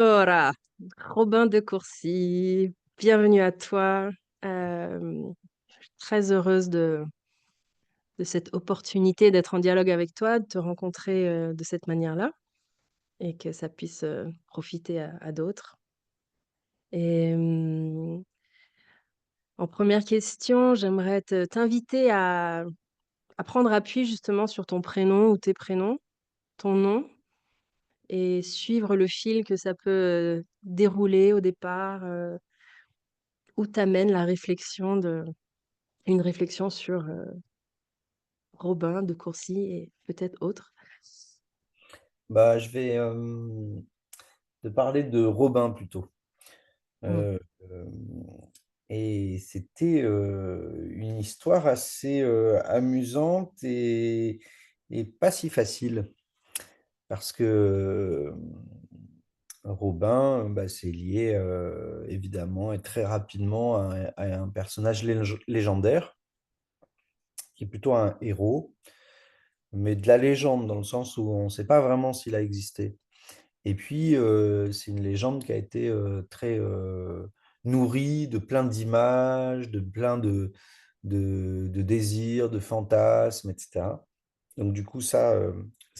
Ora, Robin de Courcy, bienvenue à toi. Je suis très heureuse de cette opportunité d'être en dialogue avec toi, de te rencontrer de cette manière-là et que ça puisse profiter à d'autres. Et en première question, j'aimerais t'inviter à prendre appui justement sur ton prénom ou tes prénoms, ton nom, et suivre le fil que ça peut dérouler au départ. Où t'amène la réflexion une réflexion sur, Robin de Courcy et peut-être autres? Je vais te parler de Robin plutôt. Mmh. Euh, euh, et c'était une histoire assez amusante et pas si facile parce que Robin, c'est lié évidemment et très rapidement à un personnage légendaire qui est plutôt un héros, mais de la légende dans le sens où on ne sait pas vraiment s'il a existé. Et puis, c'est une légende qui a été très nourrie de plein d'images, de plein de désirs, de fantasmes, etc. Donc, du coup, ça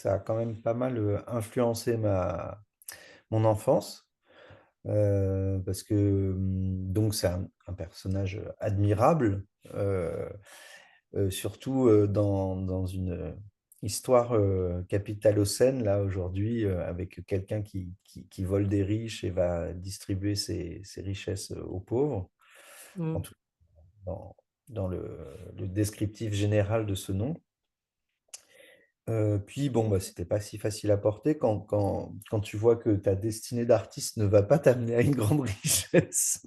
a quand même pas mal influencé mon enfance, parce que donc c'est un personnage admirable, euh, surtout dans une histoire capitalocène, là, aujourd'hui, avec quelqu'un qui vole des riches et va distribuer ses richesses aux pauvres, en Mmh. tout dans, dans le descriptif général de ce nom. Puis bon, c'était pas si facile à porter quand tu vois que ta destinée d'artiste ne va pas t'amener à une grande richesse.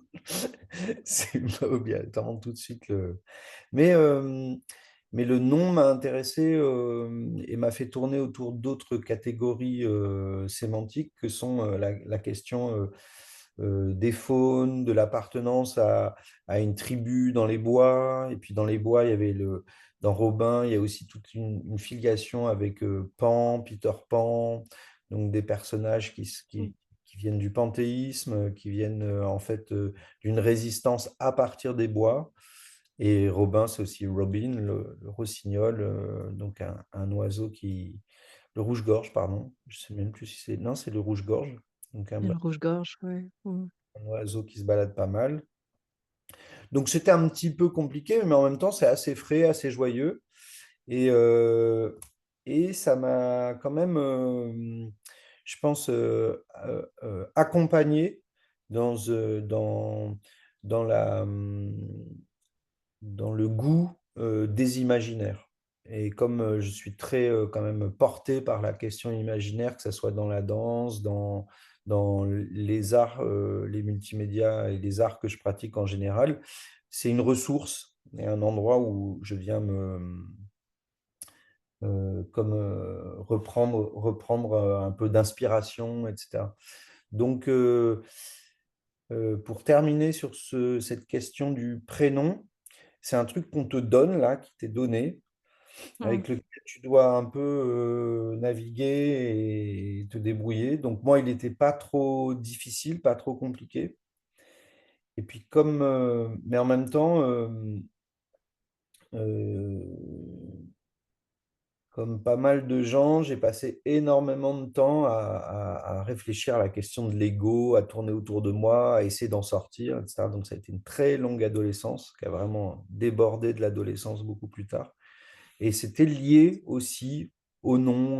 C'est pas obligatoire tout de suite Mais, euh, mais le nom m'a intéressé et m'a fait tourner autour d'autres catégories sémantiques que sont la question des faunes, de l'appartenance à une tribu dans les bois. Et puis dans les bois, il y avait dans Robin, il y a aussi toute une filiation avec Pan, Peter Pan, donc des personnages Mmh. qui viennent du panthéisme, qui viennent en fait d'une résistance à partir des bois. Et Robin, c'est aussi Robin, le rossignol, donc un oiseau le rouge-gorge, pardon. Je sais même plus si c'est. Non, c'est le rouge-gorge. Donc Et le rouge-gorge, ouais. Mmh. un oiseau qui se balade pas mal. Donc c'était un petit peu compliqué, mais en même temps, c'est assez frais, assez joyeux. Et, euh, et ça m'a quand même, je pense, accompagné dans, dans dans le goût des imaginaires. Et comme je suis très quand même porté par la question imaginaire, que ce soit dans la danse, dans les arts, les multimédias et les arts que je pratique en général, c'est une ressource et un endroit où je viens reprendre un peu d'inspiration, etc. Donc, pour terminer sur cette question du prénom, c'est un truc qu'on te donne là, qui t'est donné, Mmh. avec lequel tu dois un peu naviguer et te débrouiller. Donc moi, il n'était pas trop difficile, pas trop compliqué. Et puis mais en même temps, euh, comme pas mal de gens, j'ai passé énormément de temps à réfléchir à la question de l'ego, à tourner autour de moi, à essayer d'en sortir, etc. Donc ça a été une très longue adolescence qui a vraiment débordé de l'adolescence beaucoup plus tard. Et c'était lié aussi au nom,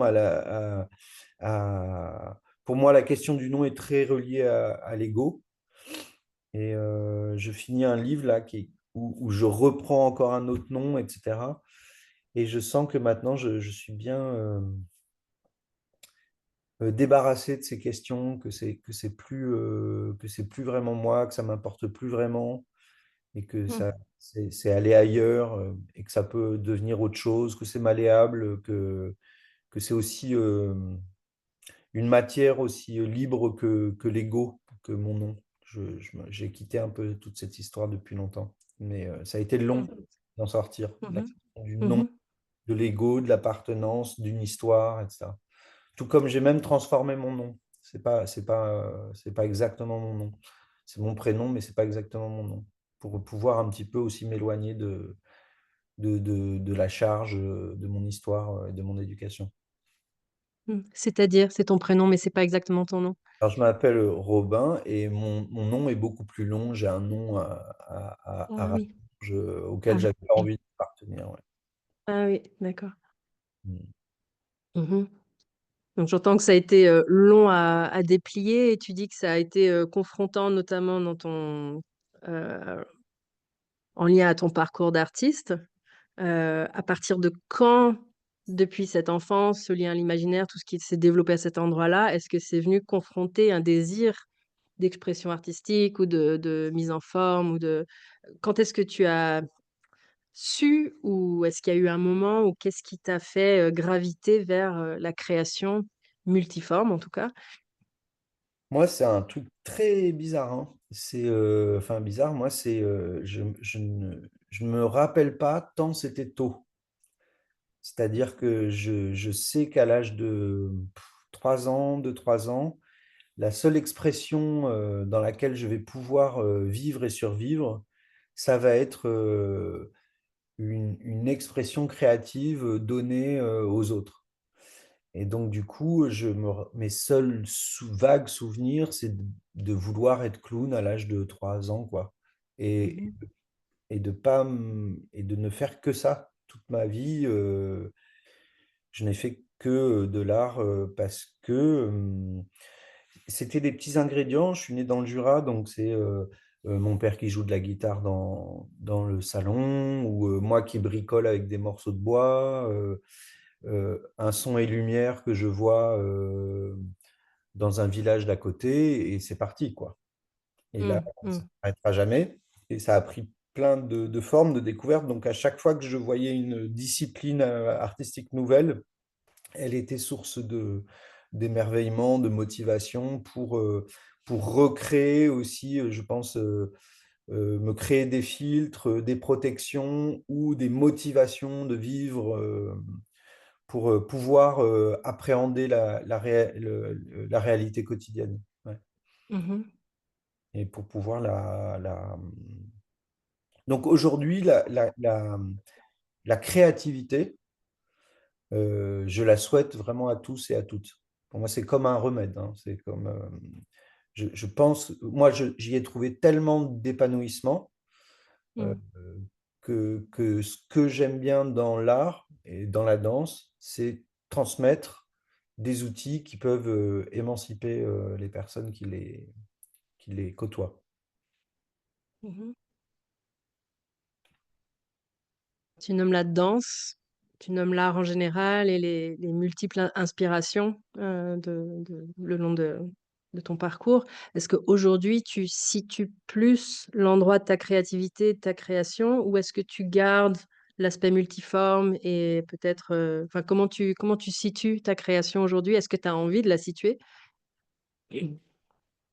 pour moi, la question du nom est très reliée à l'ego. Et je finis un livre là où je reprends encore un autre nom, etc. Et je sens que maintenant, je suis bien débarrassé de ces questions, que c'est plus vraiment moi, que ça m'importe plus vraiment, et que Mmh. c'est aller ailleurs, et que ça peut devenir autre chose, que c'est malléable, que c'est aussi une matière aussi libre que l'ego, que mon nom. J'ai quitté un peu toute cette histoire depuis longtemps, mais ça a été long Mmh. d'en sortir, Mmh la mh. question du nom, Mmh. de l'ego, de l'appartenance, d'une histoire, etc. Tout comme j'ai même transformé mon nom. C'est pas exactement mon nom. C'est mon prénom, mais c'est pas exactement mon nom. Pour pouvoir un petit peu aussi m'éloigner de la charge de mon histoire et de mon éducation. C'est-à-dire, c'est ton prénom, mais c'est pas exactement ton nom? Alors, je m'appelle Robin et mon nom est beaucoup plus long. J'ai un nom à Ah oui. rallonge auquel Ah j'avais pas oui. envie d'appartenir. Ouais. Ah oui, d'accord. Mm. Mmh. Donc j'entends que ça a été, long à déplier et tu dis que ça a été, confrontant notamment dans ton, heu, en lien à ton parcours d'artiste. À partir de quand, depuis cette enfance, ce lien à l'imaginaire, tout ce qui s'est développé à cet endroit-là, est-ce que c'est venu confronter un désir d'expression artistique ou de mise en forme ou de quand est-ce que tu as su ou est-ce qu'il y a eu un moment ou qu'est-ce qui t'a fait, graviter vers, la création multiforme en tout cas? Moi, c'est un truc très bizarre, hein. Enfin, bizarre, moi, je ne me rappelle pas tant c'était tôt. C'est-à-dire que je sais qu'à l'âge de 3 ans, 2, 3 ans, la seule expression dans laquelle je vais pouvoir vivre et survivre, ça va être une expression créative donnée aux autres. Et donc, du coup, mes seuls vagues souvenirs, c'est de vouloir être clown à l'âge de 3 ans, quoi. Et, Mmh. et de pas, et de ne faire que ça toute ma vie. Je n'ai fait que de l'art parce que c'était des petits ingrédients. Je suis né dans le Jura, donc c'est mon père qui joue de la guitare dans le salon, ou moi qui bricole avec des morceaux de bois, un son et lumière que je vois dans un village d'à côté, et c'est parti, quoi. Et là, Mmh. ça Mmh. ne s'arrêtera jamais. Et ça a pris plein de formes, de découvertes. Donc, à chaque fois que je voyais une discipline artistique nouvelle, elle était source d'émerveillement, de motivation pour recréer aussi, je pense, me créer des filtres, des protections ou des motivations de vivre pour pouvoir appréhender la réalité quotidienne. Ouais. Mmh. Et pour pouvoir Donc aujourd'hui, la créativité, je la souhaite vraiment à tous et à toutes. Pour moi, c'est comme un remède, hein. C'est comme, je pense, moi, j'y ai trouvé tellement d'épanouissement euh, Mmh. que ce que j'aime bien dans l'art et dans la danse, c'est transmettre des outils qui peuvent émanciper les personnes qui les côtoient. Mmh. Tu nommes la danse, tu nommes l'art en général et les multiples inspirations, le long de ton parcours. Est-ce qu'aujourd'hui, tu situes plus l'endroit de ta créativité, de ta création ou est-ce que tu gardes l'aspect multiforme et peut-être, enfin, comment tu situes ta création aujourd'hui? Est-ce que tu as envie de la situer?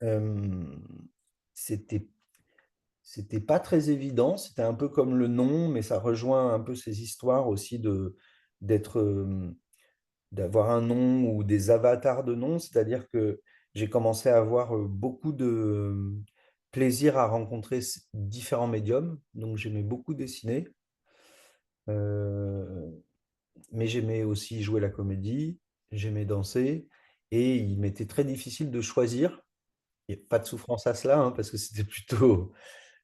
Euh, c'était C'était pas très évident, c'était un peu comme le nom, mais ça rejoint un peu ces histoires aussi d'être, d'avoir un nom ou des avatars de noms, c'est-à-dire que j'ai commencé à avoir beaucoup de plaisir à rencontrer différents médiums, donc j'aimais beaucoup dessiner, euh, mais j'aimais aussi jouer la comédie, j'aimais danser, et il m'était très difficile de choisir. Il n'y a pas de souffrance à cela, hein, parce que c'était plutôt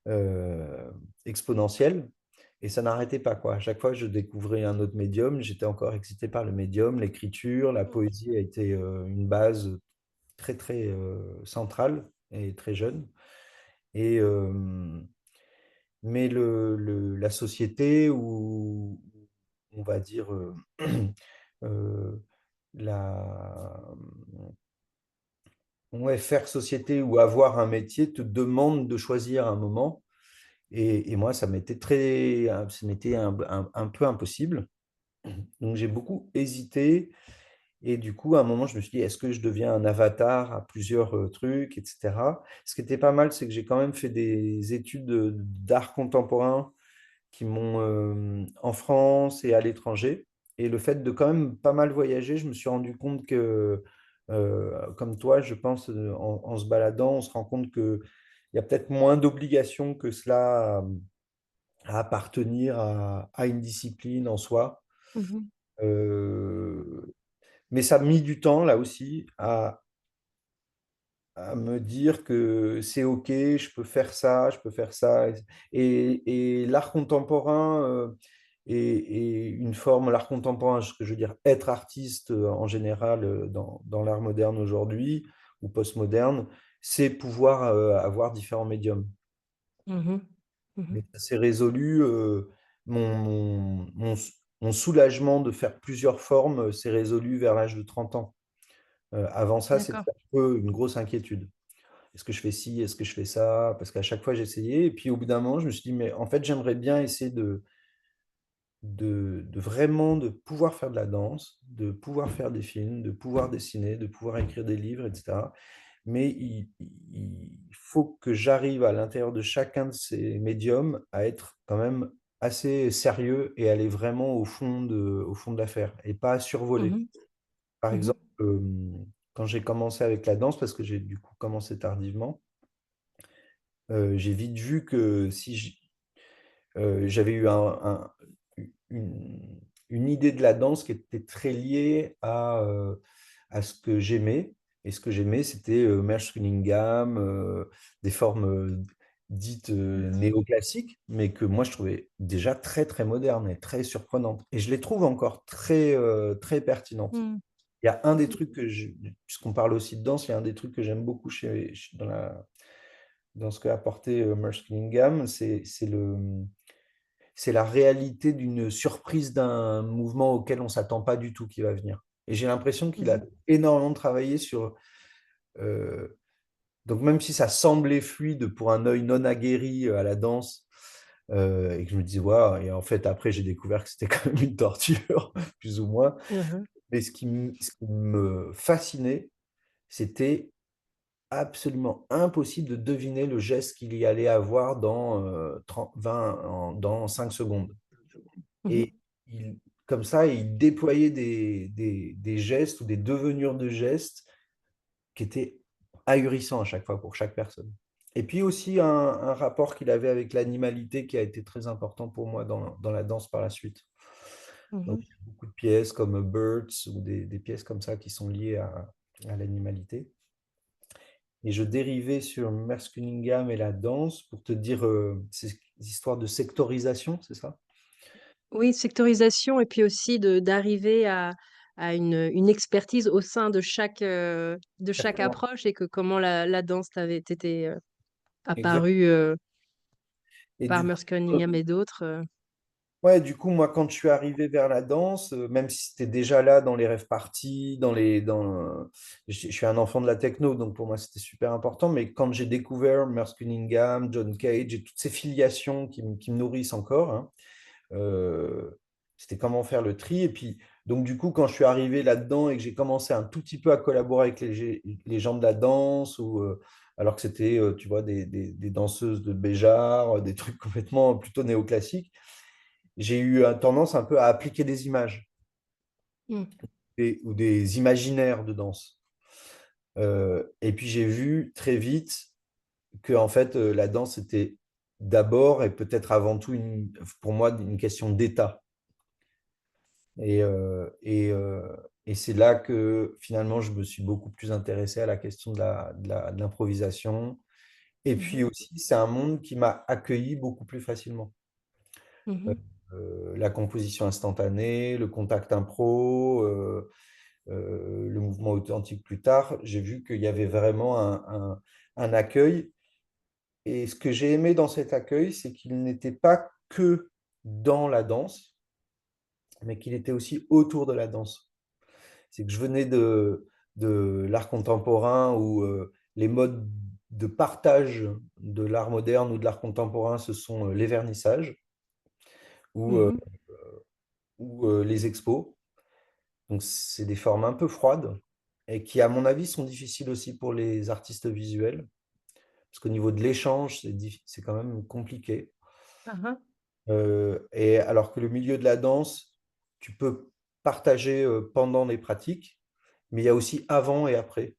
euh, exponentielle. Et ça n'arrêtait pas, quoi. À chaque fois que je découvrais un autre médium, j'étais encore excité par le médium, l'écriture, la poésie a été une base très, très centrale et très jeune. Et, mais la société, ou on va dire euh, la, ouais, faire société ou avoir un métier te demande de choisir un moment. Et moi, ça m'était un peu impossible. Donc, j'ai beaucoup hésité. Et du coup, à un moment, je me suis dit, est-ce que je deviens un avatar à plusieurs trucs, etc. Ce qui était pas mal, c'est que j'ai quand même fait des études d'art contemporain qui m'ont, en France et à l'étranger. Et le fait de quand même pas mal voyager, je me suis rendu compte que Comme toi, je pense, en se baladant, on se rend compte qu'il y a peut-être moins d'obligations que cela à appartenir à une discipline en soi. Mmh mh. Mais ça a mis du temps, là aussi, à me dire que c'est OK, je peux faire ça, je peux faire ça. Et l'art contemporain est une forme, l'art contemporain, ce que je veux dire, être artiste en général dans l'art moderne aujourd'hui ou postmoderne, c'est pouvoir avoir différents médiums. Mmh mh. Mmh. Mais ça s'est résolu, mon soulagement de faire plusieurs formes s'est résolu vers l'âge de 30 ans. Avant ça, D'accord. c'était un peu une grosse inquiétude. Est-ce que je fais ci? Est-ce que je fais ça? Parce qu'à chaque fois, j'essayais et puis au bout d'un moment, je me suis dit: «Mais en fait, j'aimerais bien essayer de vraiment de pouvoir faire de la danse, de pouvoir faire des films, de pouvoir dessiner, de pouvoir écrire des livres et cetera. Mais il faut que j'arrive à l'intérieur de chacun de ces médiums à être quand même assez sérieux et aller vraiment au fond de l'affaire et pas Mmh survoler». mh. Par Mmh mh. exemple, quand j'ai commencé avec la danse, parce que j'ai du coup commencé tardivement, j'ai vite vu que si j'avais eu une idée de la danse qui était très liée à ce que j'aimais. Et ce que j'aimais, c'était Merce Cunningham, des formes dites néoclassiques, mais que moi je trouvais déjà très très modernes et très surprenantes. Et je les trouve encore très pertinentes. Mmh. Il y a un des Mmh. trucs puisqu'on parle aussi de danse, il y a un des trucs que j'aime beaucoup dans ce qu'a apporté Merce Cunningham, c'est la réalité d'une surprise d'un mouvement auquel on ne s'attend pas du tout qui va venir. Et j'ai l'impression qu'il Mmh a mh. énormément travaillé sur. euh, donc même si ça semblait fluide pour un œil non aguerri à la danse, et que je me disais, waouh, et en fait après j'ai découvert que c'était quand même une torture, plus ou moins. Mmh mh. Mais ce qui me fascinait, c'était absolument impossible de deviner le geste qu'il y allait avoir dans 30, 20, dans 5 secondes. Mmh mh. Et il, comme ça, il déployait des gestes ou des devenures de gestes qui étaient ahurissants à chaque fois pour chaque personne. Et puis aussi un rapport qu'il avait avec l'animalité qui a été très important pour moi dans la danse par la suite. Mmh Donc, mh. il y a beaucoup de pièces comme Birds ou des pièces comme ça qui sont liées à l'animalité. Et je dérivais sur Merce Cunningham et la danse pour te dire ces histoires de sectorisation, c'est ça? Oui, sectorisation et puis aussi d'arriver à une expertise au sein de chaque Exactement. approche et que comment la danse t'était, Exact. apparue, Et par du coup, Merce Cunningham et d'autres, ouais, du coup, moi, quand je suis arrivé vers la danse, même si c'était déjà là dans les rave parties, je suis un enfant de la techno, donc pour moi, c'était super important. Mais quand j'ai découvert Merce Cunningham, John Cage et toutes ces filiations qui me nourrissent encore, hein, euh, c'était comment faire le tri. Et puis, donc, du coup, quand je suis arrivé là-dedans et que j'ai commencé un tout petit peu à collaborer avec les gens de la danse, alors que c'était, tu vois, des danseuses de Béjart, des trucs complètement plutôt néoclassiques, j'ai eu tendance un peu à appliquer des images mmh. ou des imaginaires de danse. Et puis j'ai vu très vite que en fait la danse était d'abord et peut-être avant tout pour moi une question d'état. Et c'est là que finalement je me suis beaucoup plus intéressé à la question de l'improvisation. Et Mmh mh. puis aussi, c'est un monde qui m'a accueilli beaucoup plus facilement. Mmh Euh, mh. la composition instantanée, le contact impro, le mouvement authentique plus tard, j'ai vu qu'il y avait vraiment un accueil. Et ce que j'ai aimé dans cet accueil, c'est qu'il n'était pas que dans la danse, mais qu'il était aussi autour de la danse. C'est que je venais de l'art contemporain où les modes de partage de l'art moderne ou de l'art contemporain, ce sont les vernissages ou, Mmh euh, mh. ou les expos. Donc, c'est des formes un peu froides et qui, à mon avis, sont difficiles aussi pour les artistes visuels, parce qu'au niveau de l'échange, c'est quand même compliqué. Hein, hein. Et alors que le milieu de la danse, tu peux partager pendant les pratiques, mais il y a aussi avant et après.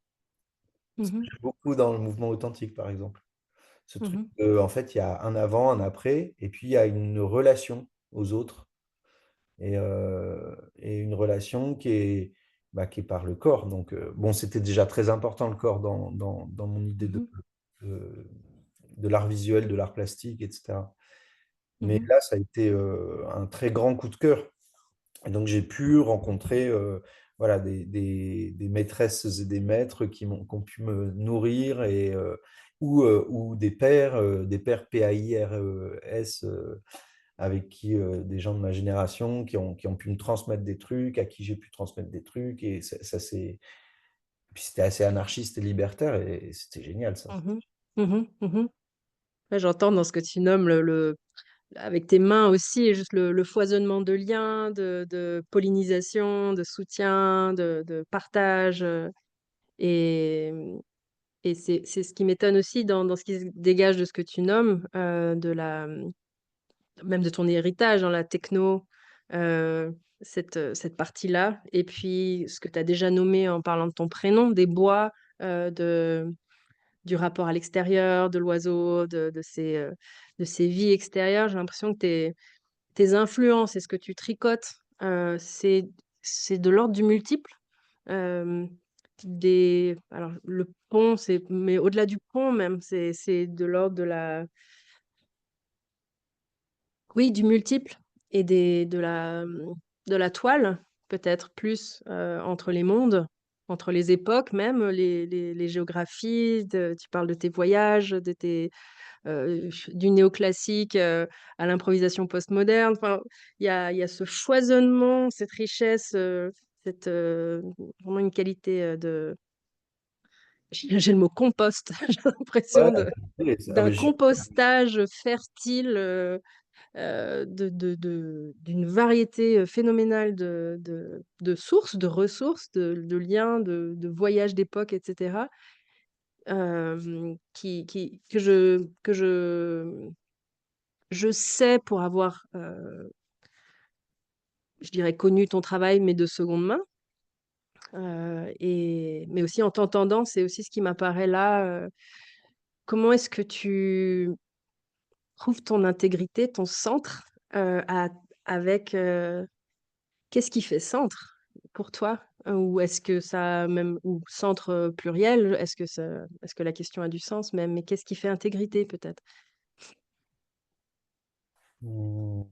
Mmh Ce que mh. j'aime beaucoup dans le mouvement authentique, par exemple. Ce Mmh truc, mh. en fait, il y a un avant, un après, et puis il y a une relation aux autres, et une relation qui est par le corps. Donc, bon, c'était déjà très important le corps dans mon idée Mmh mh. de, de l'art visuel, de l'art plastique, etc. Mmh Mais mh. là, ça a été un très grand coup de cœur. Et donc, j'ai pu rencontrer voilà, des maîtresses et des maîtres qui ont pu me nourrir, ou des pères PAIRES, avec qui des gens de ma génération qui ont pu me transmettre des trucs, à qui j'ai pu transmettre des trucs. Et puis c'était assez anarchiste et libertaire, et c'était génial, ça. Mmh mh. Mmh mh. Mmh. Ouais, j'entends dans ce que tu nommes le avec tes mains aussi, et juste le foisonnement de liens, de pollinisation, de soutien, de partage, et et c'est ce qui m'étonne aussi dans ce qui se dégage de ce que tu nommes, de la même de ton héritage dans la techno, cette partie-là, et puis ce que tu as déjà nommé en parlant de ton prénom, des bois, de du rapport à l'extérieur, de l'oiseau, de ces vies extérieures. J'ai l'impression que tes influences et ce que tu tricotes, c'est de l'ordre du multiple. Hem, alors le pont, mais au-delà du pont même, c'est de l'ordre de la oui, du multiple, et de la toile, peut-être plus, entre les mondes, entre les époques même, les géographies, tu parles de tes voyages, du néoclassique, à l'improvisation postmoderne. Enfin, il y a ce foisonnement, cette richesse, vraiment une qualité, j'ai le mot compost, j'ai Ouais, l'impression ah, d'un mais compostage fertile, d'une variété, phénoménale de sources, de ressources, de liens, de voyages d'époque, et cetera, qui je sais pour avoir, je dirais connu ton travail, mais de seconde main, mais aussi en t'entendant, c'est aussi ce qui m'apparaît là. Comment est-ce que tu trouves ton intégrité, ton centre, à avec, qu'est-ce qui fait centre pour toi? Ou est-ce que ça même, ou centre, pluriel, est-ce que la question a du sens même? Mais qu'est-ce qui fait intégrité peut-être? Hmm.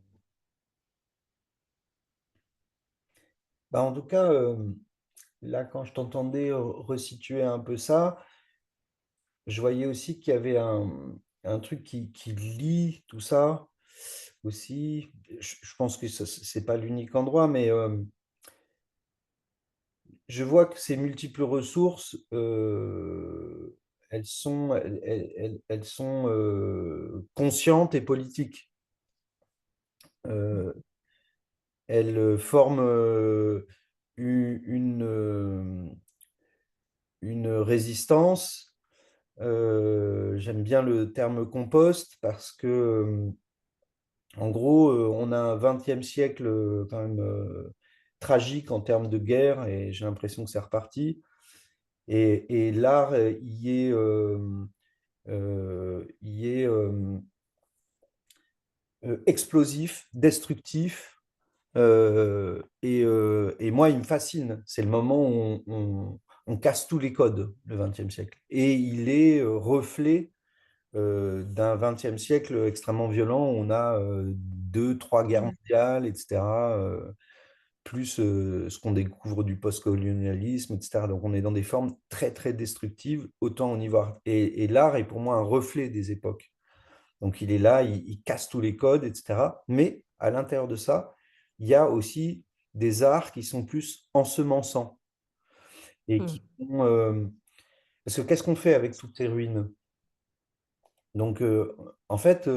Bah, en tout cas, là, quand je t'entendais resituer un peu ça, je voyais aussi qu'il y avait un truc qui lie tout ça aussi. Je pense que c'est pas l'unique endroit, mais je vois que ces multiples ressources, elles sont conscientes et politiques. Mmh. Euh, Elles forment une résistance. J'aime bien le terme compost parce que, en gros, on a un 20e siècle quand même tragique en termes de guerre, et j'ai l'impression que c'est reparti. Et l'art y est explosif, destructif. Et moi, il me fascine. C'est le moment où on casse tous les codes, le 20e siècle. Et il est reflet d'un 20e siècle extrêmement violent, où on a deux, trois guerres Mmh. mondiales, etc., plus ce qu'on découvre du post-colonialisme, etc. Donc on est dans des formes très, très destructives, autant au niveau art. Et l'art est pour moi un reflet des époques. Donc il est là, il casse tous les codes, etc. Mais à l'intérieur de ça, il y a aussi des arts qui sont plus ensemençants, et Mmh. qui sont... parce que qu'est-ce qu'on fait avec toutes ces ruines? Donc, en fait,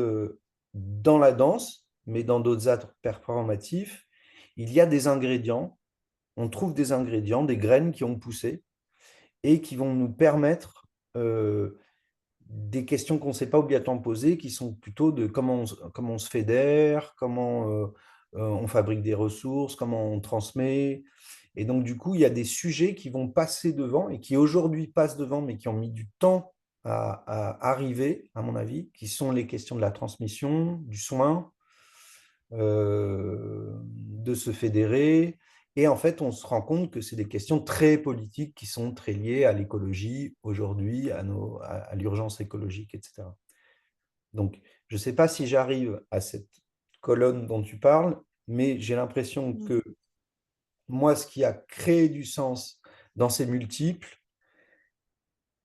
dans la danse, mais dans d'autres arts performatifs, il y a des ingrédients, on trouve des ingrédients, des graines qui ont poussé et qui vont nous permettre des questions qu'on ne s'est pas obligatoirement posées, qui sont plutôt de comment on se fédère, comment on fabrique des ressources, comment on transmet. Et donc, du coup, il y a des sujets qui vont passer devant et qui aujourd'hui passent devant, mais qui ont mis du temps à arriver, à mon avis, qui sont les questions de la transmission, du soin, de se fédérer. Et en fait, on se rend compte que c'est des questions très politiques qui sont très liées à l'écologie aujourd'hui, à l'urgence écologique, etc. Donc, je ne sais pas si j'arrive à cette colonne dont tu parles, mais j'ai l'impression Mmh. que moi, ce qui a créé du sens dans ces multiples,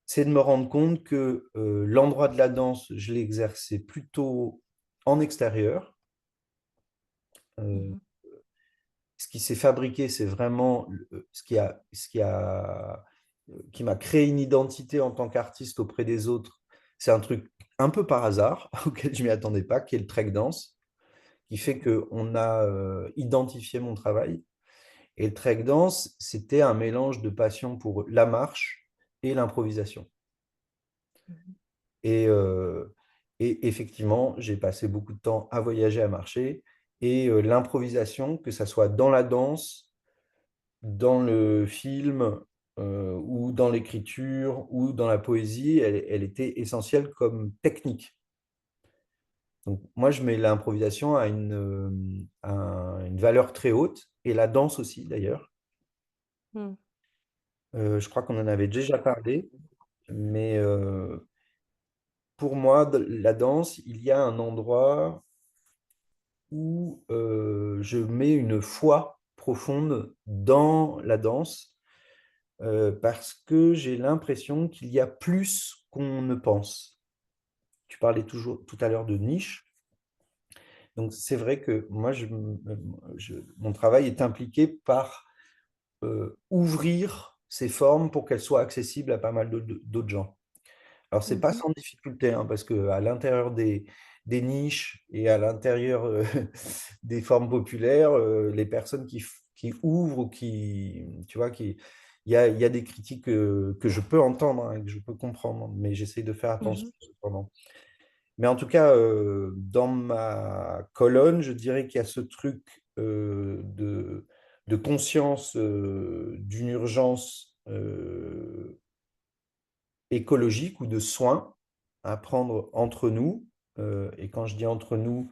c'est de me rendre compte que l'endroit de la danse, je l'ai exercé plutôt en extérieur. Euh, Mmh. Ce qui s'est fabriqué, c'est vraiment qui m'a créé une identité en tant qu'artiste auprès des autres. C'est un truc un peu par hasard, auquel je ne m'y attendais pas, qui est le trek dance, qui fait qu'on a identifié mon travail. Et le trek dance, c'était un mélange de passion pour la marche et l'improvisation. Mmh. Et, euh, et effectivement, j'ai passé beaucoup de temps à voyager, à marcher. Et l'improvisation, que ça soit dans la danse, dans le film, ou dans l'écriture, ou dans la poésie, elle était essentielle comme technique. Donc, moi, je mets l'improvisation à une valeur très haute, et la danse aussi, d'ailleurs. Mmh. Je crois qu'on en avait déjà parlé, mais pour moi, la danse, il y a un endroit où je mets une foi profonde dans la danse, parce que j'ai l'impression qu'il y a plus qu'on ne pense. Tu parlais toujours tout à l'heure de niche. Donc, c'est vrai que moi, mon travail est impliqué par ouvrir ces formes pour qu'elles soient accessibles à pas mal d'autres gens. Alors, c'est pas Mmh. sans difficulté, hein, parce qu'à l'intérieur des niches et à l'intérieur des formes populaires, les personnes qui ouvrent ou tu vois, il y a des critiques que je peux entendre, hein, et que je peux comprendre, mais j'essaye de faire attention Mmh. cependant. Mais en tout cas, dans ma colonne, je dirais qu'il y a ce truc de conscience d'une urgence écologique ou de soins à prendre entre nous. Et quand je dis entre nous,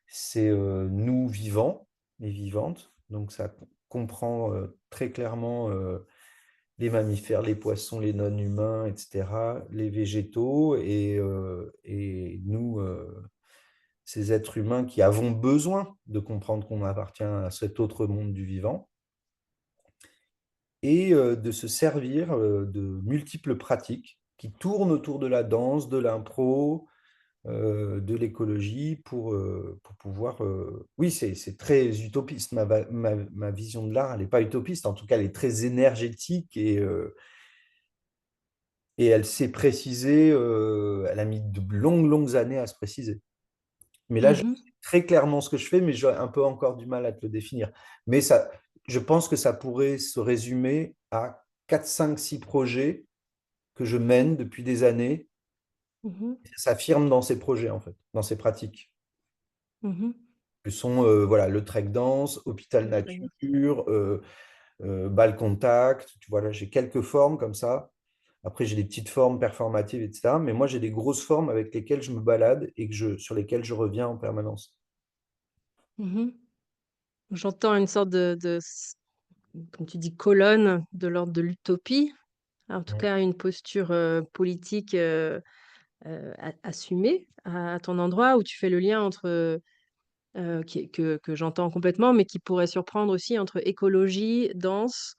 c'est nous vivants et vivantes. Donc ça comprend très clairement les mammifères, les poissons, les non-humains, etc., les végétaux et nous, ces êtres humains qui avons besoin de comprendre qu'on appartient à cet autre monde du vivant et de se servir de multiples pratiques qui tournent autour de la danse, de l'impro, de l'écologie pour pouvoir... Oui, c'est très utopiste. Ma vision de l'art, elle n'est pas utopiste. En tout cas, elle est très énergétique et elle s'est précisée, elle a mis de longues, longues années à se préciser. Mais là, je Mmh. sais très clairement ce que je fais, mais j'ai un peu encore du mal à te le définir. Mais ça, je pense que ça pourrait se résumer à 4 5 6 projets que je mène depuis des années. Mmh. Ça s'affirme dans ces projets, en fait, dans ces pratiques. Mmh. Que sont voilà, le trek dance, hôpital Le traîneau. nature, balle contact. Tu vois, là, j'ai quelques formes comme ça. Après, j'ai des petites formes performatives, etc. Mais moi, j'ai des grosses formes avec lesquelles je me balade et sur lesquelles je reviens en permanence. Mmh. J'entends une sorte comme tu dis, colonne de l'ordre de l'utopie. En tout Mm. cas, une posture, politique, assumée à ton endroit où tu fais le lien entre, qui est que j'entends complètement, mais qui pourrait surprendre aussi entre écologie, danse,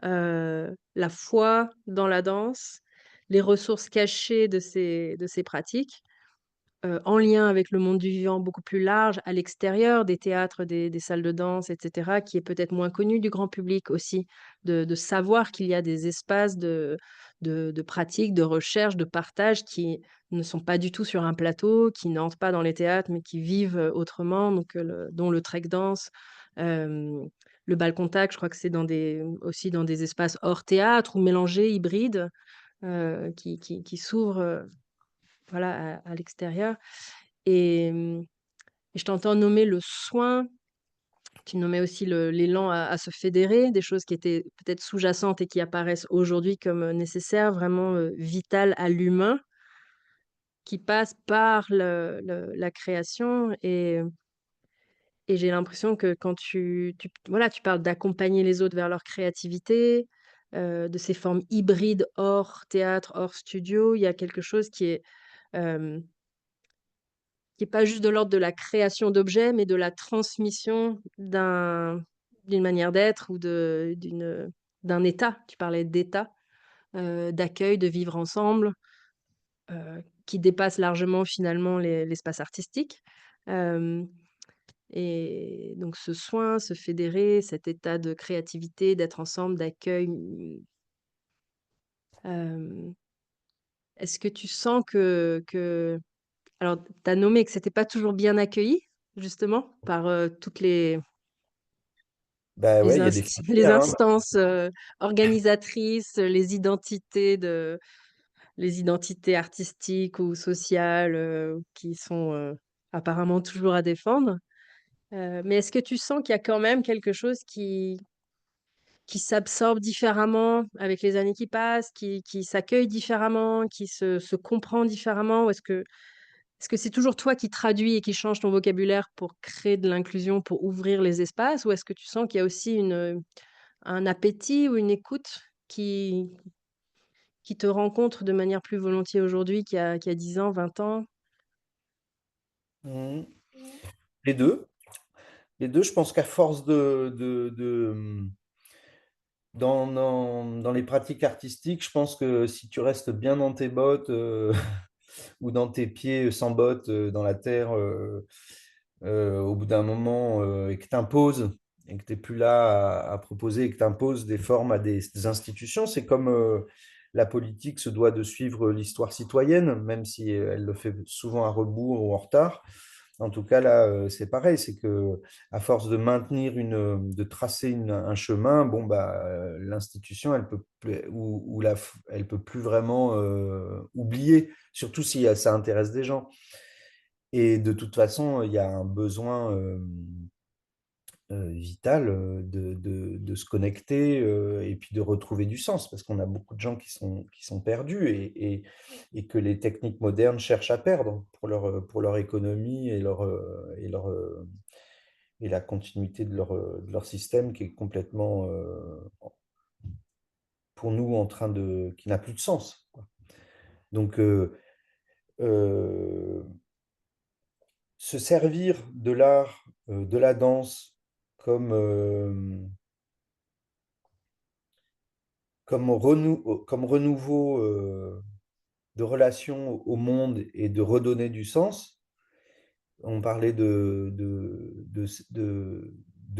la foi dans la danse, les ressources cachées de ces pratiques. En lien avec le monde du vivant beaucoup plus large, à l'extérieur des théâtres, des salles de danse et cetera, qui est peut-être moins connu du grand public aussi. De savoir qu'il y a des espaces de pratique, de recherche, de partage qui ne sont pas du tout sur un plateau, qui n'entrent pas dans les théâtres, mais qui vivent, autrement, donc dont le trek dance, hem, le bal contact, je crois que c'est aussi dans des espaces hors théâtre ou mélangés, hybrides, qui s'ouvrent, voilà, à l'extérieur. Et je t'entends nommer le soin, Tu nommais aussi l'élan à se fédérer, des choses qui étaient peut-être sous-jacentes et qui apparaissent aujourd'hui comme, nécessaires, vraiment, vitales à l'humain, qui passent par la création et j'ai l'impression que quand voilà, tu parles d'accompagner les autres vers leur créativité, de ces formes hybrides hors théâtre, hors studio, il y a quelque chose hem, qui est pas juste de l'ordre de la création d'objets, mais de la transmission d'une manière d'être ou d'un état. Tu parlais d'état, d'accueil, de vivre ensemble, qui dépasse largement finalement l'espace artistique. Hem Et donc ce soin, se fédérer, cet état de créativité, d'être ensemble, d'accueil, hem, est-ce que tu sens que alors tu as nommé que c'était pas toujours bien accueilli, justement, par, toutes Bah ouais, il y a des les frontières, hein. instances, organisatrices, les identités artistiques ou sociales, qui sont, apparemment toujours à défendre. Mais est-ce que tu sens qu'il y a quand même quelque chose qui s'absorbe différemment avec les années qui passent, qui s'accueille différemment, qui se comprend différemment? Ou est-ce que c'est toujours toi qui traduis et qui change ton vocabulaire pour créer de l'inclusion, pour ouvrir les espaces? Ou est-ce que tu sens qu'il y a aussi un appétit ou une écoute qui qui te rencontre de manière plus volontiers aujourd'hui qu'il y a 10 ans, 20 ans? Mhm. Les deux. Les deux, je pense qu'à force dans les pratiques artistiques, je pense que si tu restes bien dans tes bottes ou dans tes pieds sans bottes dans la terre, au bout d'un moment, et que tu imposes, et que tu n'es plus là à proposer, et que tu imposes des formes à des institutions, c'est comme la politique se doit de suivre l'histoire citoyenne, même si elle le fait souvent à rebours ou en retard. En tout cas, là, c'est pareil, c'est que à force de maintenir de tracer un chemin, bon, bah, l'institution, elle peut plus, elle peut plus vraiment oublier, surtout si ça intéresse des gens. Et de toute façon, il y a un besoin vital de se connecter et puis de retrouver du sens, parce qu'on a beaucoup de gens qui sont perdus et que les techniques modernes cherchent à perdre pour leur économie et la continuité de leur système qui est complètement, pour nous, qui n'a plus de sens, quoi. Donc, euh, se servir de l'art, de la danse comme, comme renouveau de relation au monde et de redonner du sens. On parlait de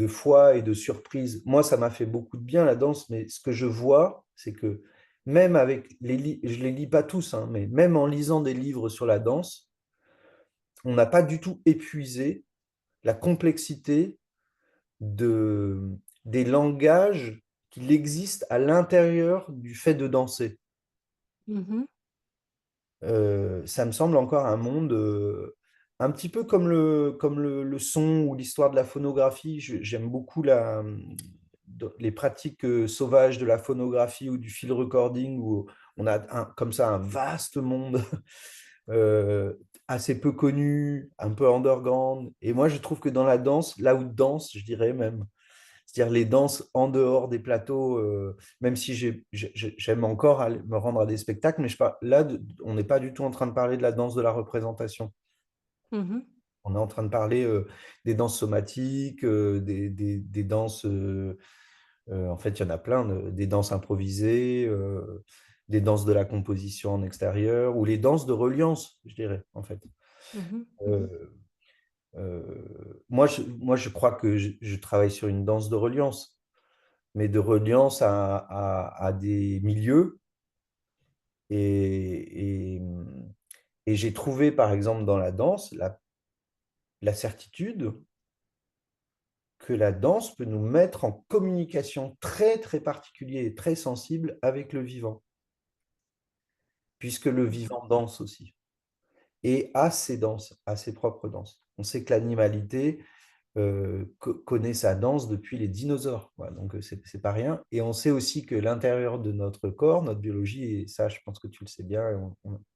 foi et de surprise. Moi, ça m'a fait beaucoup de bien la danse, mais ce que je vois, c'est que même avec je les lis pas tous, hein, mais même en lisant des livres sur la danse, on n'a pas du tout épuisé la complexité de, des langages qu'il existe à l'intérieur du fait de danser. Mmh. Ça me semble encore un monde un petit peu comme le son ou l'histoire de la phonographie. J'aime beaucoup les pratiques sauvages de la phonographie ou du field recording où on a comme ça un vaste monde euh, assez peu connu, un peu underground. Et moi, je trouve que dans la danse, là où danse, je dirais même, c'est-à-dire les danses en dehors des plateaux, même si j'aime encore me rendre à des spectacles, mais là, on n'est pas du tout en train de parler de la danse de la représentation. Mmh. On est en train de parler des danses somatiques, des danses, en fait, il y en a plein, des danses improvisées, des danses de la composition en extérieur, ou les danses de reliance, je dirais, en fait. Mmh. Mmh. Euh, moi, je crois que je travaille sur une danse de reliance, mais de reliance à des milieux. Et, et, et j'ai trouvé, par exemple, dans la danse, la certitude que la danse peut nous mettre en communication très, très particulière et très sensible avec le vivant, puisque le Mmh. vivant danse aussi, et a ses danses, a ses propres danses. On sait que l'animalité, connaît sa danse depuis les dinosaures, quoi. Donc, c'est pas rien. Et on sait aussi que l'intérieur de notre corps, notre biologie, et ça, je pense que tu le sais bien, et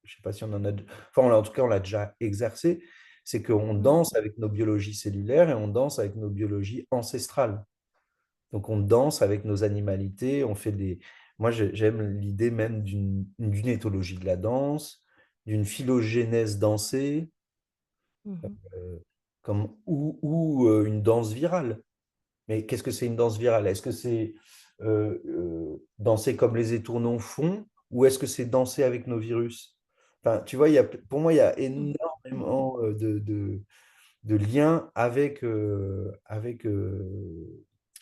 je sais pas si on en a, enfin, en tout cas, on l'a déjà exercé, c'est qu'on Mmh. danse avec nos biologies cellulaires et on danse avec nos biologies ancestrales. Donc, on danse avec nos animalités, on fait des... Moi, j'aime l'idée même d'une éthologie de la danse, d'une phylogénèse dansée, Mmh. euh, ou une danse virale. Mais qu'est-ce que c'est une danse virale? Est-ce que c'est danser comme les étournants font ou est-ce que c'est danser avec nos virus? Enfin, tu vois, pour moi, il y a Mmh. Mmh. énormément de liens avec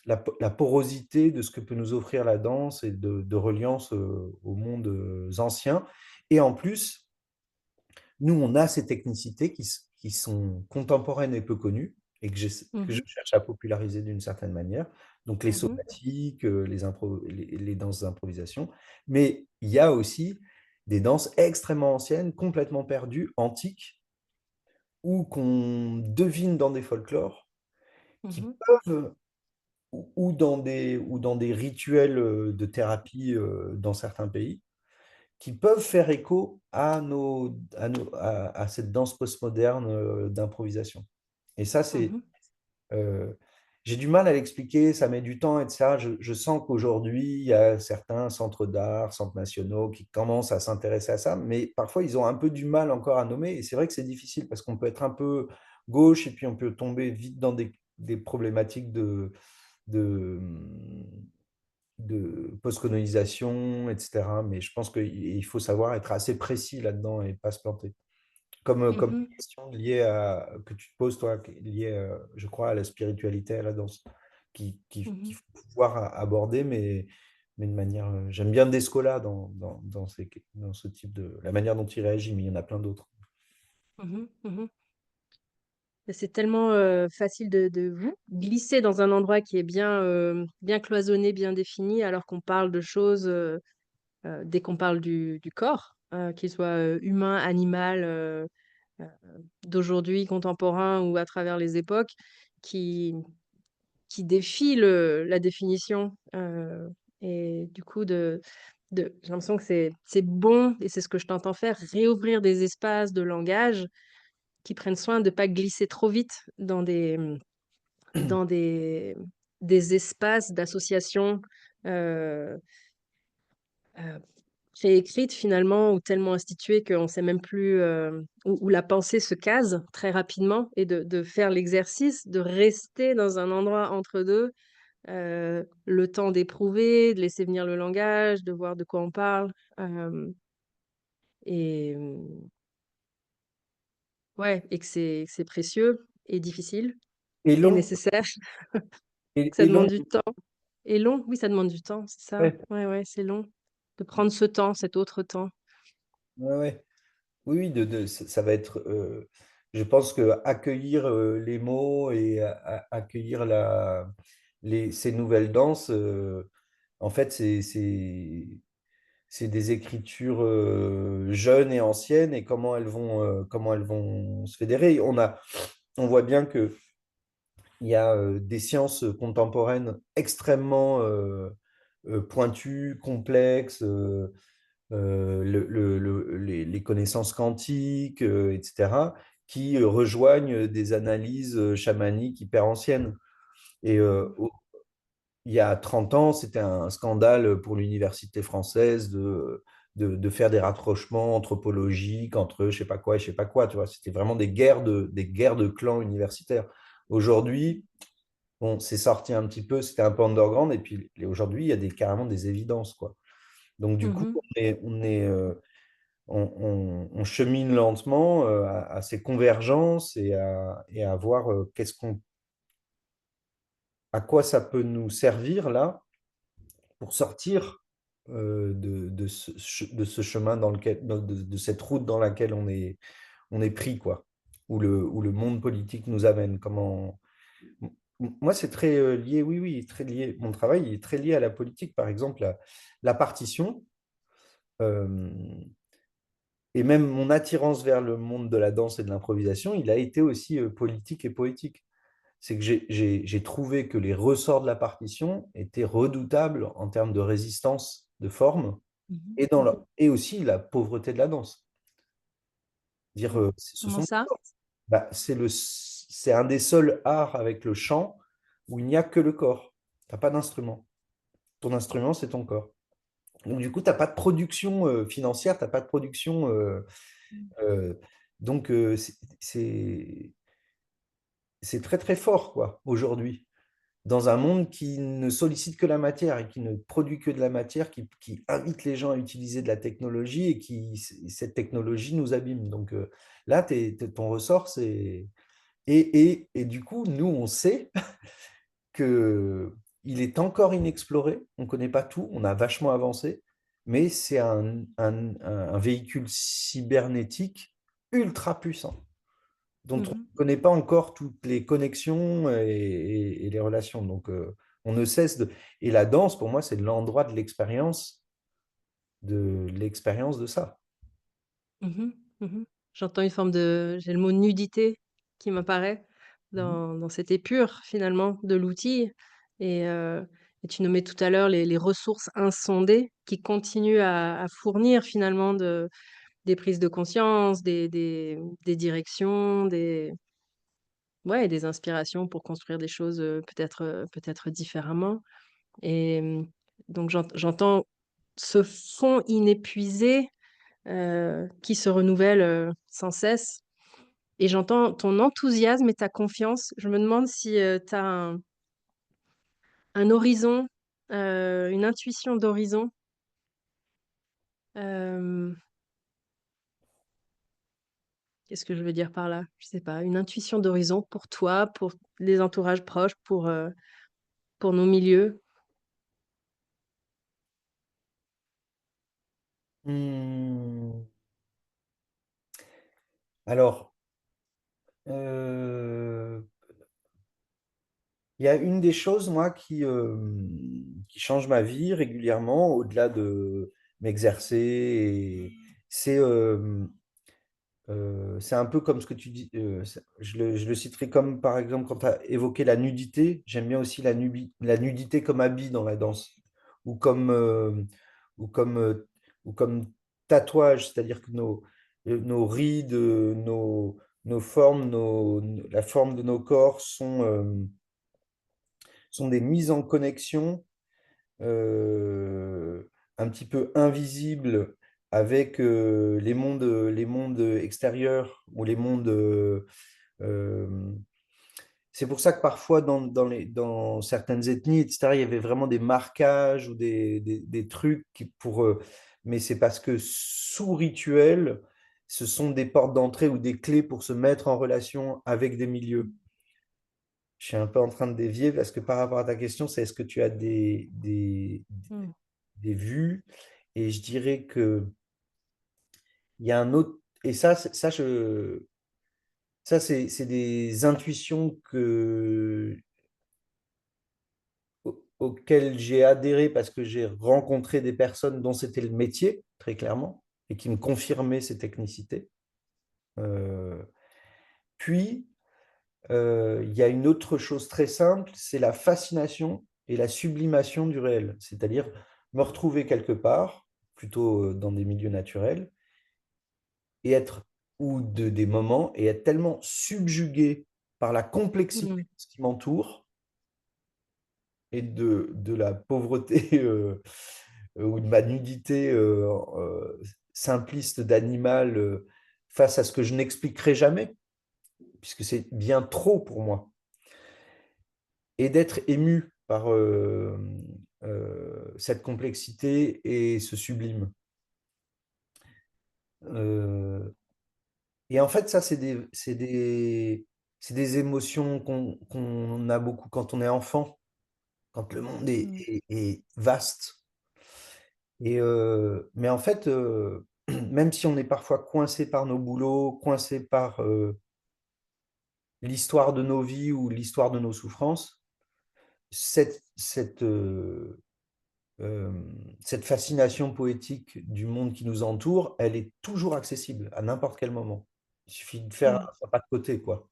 la porosité de ce que peut nous offrir la danse et de reliance aux mondes anciens. Et en plus, nous, on a ces technicités qui sont contemporaines et peu connues et que je Mmh. cherche à populariser d'une certaine manière. Donc, les Mmh. somatiques, les danses d'improvisation. Mais il y a aussi des danses extrêmement anciennes, complètement perdues, antiques, ou qu'on devine dans des folklores, qui Mmh. peuvent, ou dans des rituels de thérapie dans certains pays, qui peuvent faire écho à cette danse postmoderne d'improvisation. Et ça, Mmh. euh, j'ai du mal à l'expliquer, ça met du temps, etc. Je sens qu'aujourd'hui, il y a certains centres d'art, centres nationaux qui commencent à s'intéresser à ça, mais parfois, ils ont un peu du mal encore à nommer. Et c'est vrai que c'est difficile parce qu'on peut être un peu gauche et puis on peut tomber vite dans des problématiques de, de post-colonisation, etc. Mais je pense qu'il faut savoir être assez précis là-dedans et pas se planter. Comme Mmh. question liée que tu te poses, toi, liée, je crois, à la spiritualité, à la danse, qu'il Mmh. faut pouvoir aborder, mais de manière... J'aime bien Descola dans ce type de... La manière dont il réagit, mais il y en a plein d'autres. Mmh. Mmh. Et c'est tellement, facile de vous glisser dans un endroit qui est bien, bien cloisonné, bien défini, alors qu'on parle de choses, dès qu'on parle du corps, qu'il soit, humain, animal, heu, d'aujourd'hui, contemporain ou à travers les époques, qui qui défie la définition, et du coup j'ai l'impression que c'est bon et c'est ce que je t'entends faire, réouvrir des espaces de langage qui prennent soin de pas glisser trop vite dans des espaces d'association, heu heu, préécrites finalement ou tellement instituées qu'on sait même plus, où la pensée se case très rapidement et de faire l'exercice de rester dans un endroit entre 2, le temps d'éprouver, de laisser venir le langage, de voir de quoi on parle, hem et ouais et que c'est précieux et difficile Et et long, nécessaire, que ça et long, demande du temps et long. Oui, ça demande du temps, c'est ça. ouais, Ouais, ouais, c'est long de prendre ce temps, cet autre temps. ouais, ouais. Oui, oui, ça va être, je pense que accueillir les mots et accueillir ces nouvelles danses, en fait, c'est des écritures jeunes et anciennes et comment elles vont se fédérer. On voit bien que il y a des sciences contemporaines extrêmement pointues, complexes. Les connaissances quantiques, etc., qui rejoignent des analyses chamaniques hyper anciennes. Et Mmh. il y a 30 ans, c'était un scandale pour l'université française de faire des rapprochements anthropologiques entre je sais pas quoi et je sais pas quoi. Tu vois, c'était vraiment des guerres de clans universitaires. Aujourd'hui, bon, c'est sorti un petit peu, c'était un peu underground, et puis aujourd'hui, il y a carrément des évidences, quoi. Donc, du coup, Mmh. on chemine lentement à ces convergences et à voir à quoi ça peut nous servir là pour sortir de ce chemin de cette route dans laquelle on est pris, quoi, où le monde politique nous amène. Moi, c'est très lié, oui, oui, très lié. Mon travail est très lié à la politique. Par exemple, la partition. euh, Et même mon attirance vers le monde de la danse et de l'improvisation, il a été aussi politique et poétique. c'est que j'ai trouvé que les ressorts de la partition étaient redoutables en termes de résistance de forme Mmh et, mh. Mmh. et aussi la pauvreté de la danse. Dire, Mmh. ce Comment sont, ça? bah, c'est un des seuls arts avec le chant où il n'y a que le corps. Tu n'as pas d'instrument. Ton instrument, c'est ton corps. Donc, du coup, tu n'as pas de production financière, tu n'as pas de production. Mmh. Euh, donc, c'est très, très fort, quoi, aujourd'hui. Dans un monde qui ne sollicite que la matière et qui ne produit que de la matière, qui invite les gens à utiliser de la technologie et qui, cette technologie nous abîme. Donc là, ton ressort, c'est... Et du coup, nous, on sait que il est encore inexploré, on ne connaît pas tout, on a vachement avancé, mais c'est un véhicule cybernétique ultra puissant, dont Mmh on mh. ne connaît pas encore toutes les connexions et les relations. Donc, on ne cesse de... Et la danse, pour moi, c'est l'endroit de l'expérience de ça. Mmh. Mmh. J'entends une forme de j'ai le mot nudité qui m'apparaît Mhm. dans cette épure finalement de l'outil et tu nommais tout à l'heure les ressources insondées qui continuent à fournir finalement des prises de conscience, des directions, ouais, des inspirations pour construire des choses, peut-être différemment et donc j'entends ce fond inépuisé, qui se renouvelle, sans cesse et j'entends ton enthousiasme et ta confiance. Je me demande si, tu as un horizon, une intuition d'horizon, hem, qu'est-ce que je veux dire par là? Je sais pas, une intuition d'horizon pour toi, pour les entourages proches, pour nos milieux? Hmm. Alors, euh, il y a une des choses, moi, qui change ma vie régulièrement, au-delà de m'exercer, c'est un peu comme ce que tu dis, je le citerai comme, par exemple, quand tu as évoqué la nudité, j'aime bien aussi la nudité comme habit dans la danse, ou comme, ou comme, euh, ou comme tatouage, c'est-à-dire que nos rides, nos formes, la forme de nos corps sont des mises en connexion un petit peu invisibles avec les mondes extérieurs ou les mondes. Euh, c'est pour ça que parfois, dans certaines ethnies, etc., il y avait vraiment des marquages ou des trucs mais c'est parce que sous rituel, ce sont des portes d'entrée ou des clés pour se mettre en relation avec des milieux. Je suis un peu en train de dévier parce que par rapport à ta question, c'est est-ce que tu as Mmh. des vues? Et je dirais que il y a un autre. Et ça c'est des intuitions auxquelles j'ai adhéré parce que j'ai rencontré des personnes dont c'était le métier, très clairement, et qui me confirmaient ces technicités. Euh, Puis, il y a une autre chose très simple, c'est la fascination et la sublimation du réel. C'est-à-dire me retrouver quelque part, plutôt dans des milieux naturels, et être, ou des moments, et être tellement subjugué par la complexité Mmh. de ce qui m'entoure et de la pauvreté ou de ma nudité simpliste d'animal face à ce que je n'expliquerai jamais, puisque c'est bien trop pour moi. Et d'être ému par cette complexité et ce sublime. Euh, et en fait, ça, c'est des émotions qu'on a beaucoup quand on est enfant, quand le monde est, Mmh. est- est vaste. Mais en fait, même si on est parfois coincé par nos boulots, coincé par l'histoire de nos vies ou l'histoire de nos souffrances, euh, cette fascination poétique du monde qui nous entoure, elle est toujours accessible à n'importe quel moment. Il suffit de faire Mmh. un pas de côté, quoi.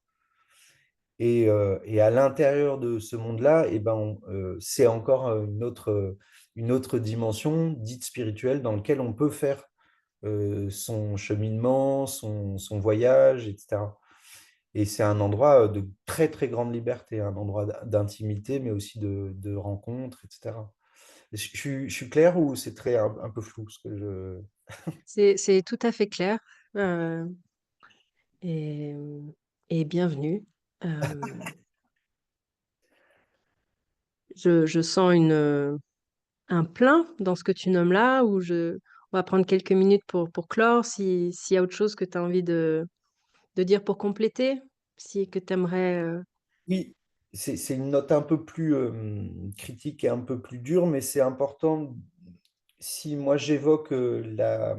Et à l'intérieur de ce monde-là, et ben, c'est encore une autre dimension dite spirituelle dans laquelle on peut faire son cheminement, son voyage, etc. Et c'est un endroit de très, très grande liberté, un endroit d'intimité, mais aussi de rencontre, etc. Je suis clair ou c'est très un peu flou ce que je... C'est tout à fait clair, heu et et bienvenue. Hem, je sens un plein dans ce que tu nommes là, où je on va prendre quelques minutes pour clore, s'il y a autre chose que tu as envie de dire pour compléter? Si que tu aimerais, Oui, c'est une note un peu plus critique et un peu plus dure, mais c'est important. Si moi j'évoque la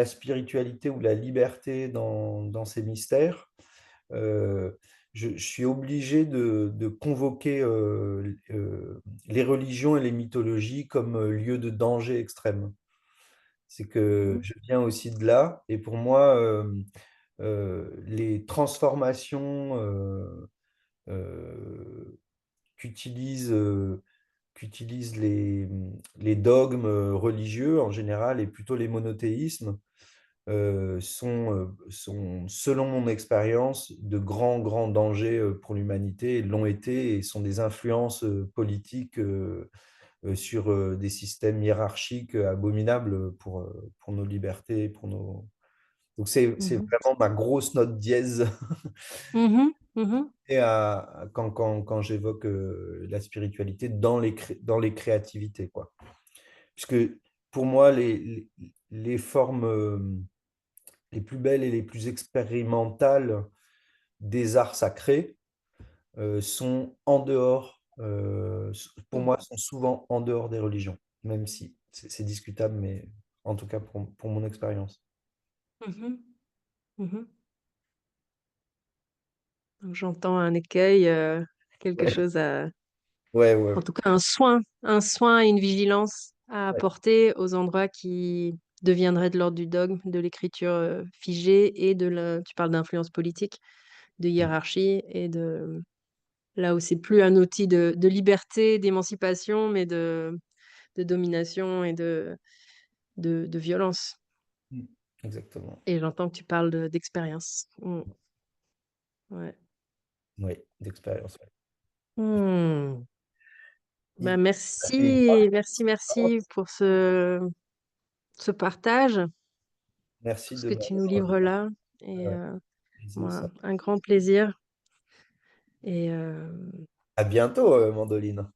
spiritualité ou la liberté dans ces mystères, euh, je suis obligé de convoquer les religions et les mythologies comme lieu de danger extrême. C'est que mmh je viens aussi de là, et pour moi, les transformations euh, qu'utilisent qu'utilisent les dogmes religieux en général, et plutôt les monothéismes, sont, selon mon expérience, de grands, grands dangers pour l'humanité, et l'ont été, et sont des influences politiques sur des systèmes hiérarchiques abominables pour nos libertés, pour nos... Donc c'est mh. vraiment ma grosse note dièse Mmh mh. Mmh. et quand j'évoque la spiritualité dans les créativités, quoi. Puisque pour moi, les formes les plus belles et les plus expérimentales des arts sacrés sont en dehors, pour Mmh. moi, sont souvent en dehors des religions, même si c'est discutable, mais en tout cas pour mon expérience. Mmh mh. Mmh. Donc j'entends un écueil, quelque Ouais, chose à ouais, ouais, en tout cas un soin et une vigilance à ouais. apporter aux endroits qui deviendraient de l'ordre du dogme, de l'écriture, figée et de la tu parles d'influence politique, de hiérarchie et de là où c'est plus un outil de liberté, d'émancipation, mais de domination et de violence. Mm. Exactement. Et j'entends que tu parles d'expérience. Mmh, ouais. Oui, d'expérience. Ouais. Mmh. Bah, Ça fait une drôle merci, merci, merci d'expérience. pour ce partage, Merci tout ce de que tu nous m'avoir livres là et utilisé moi, ça. un grand plaisir et À bientôt, Mandoline.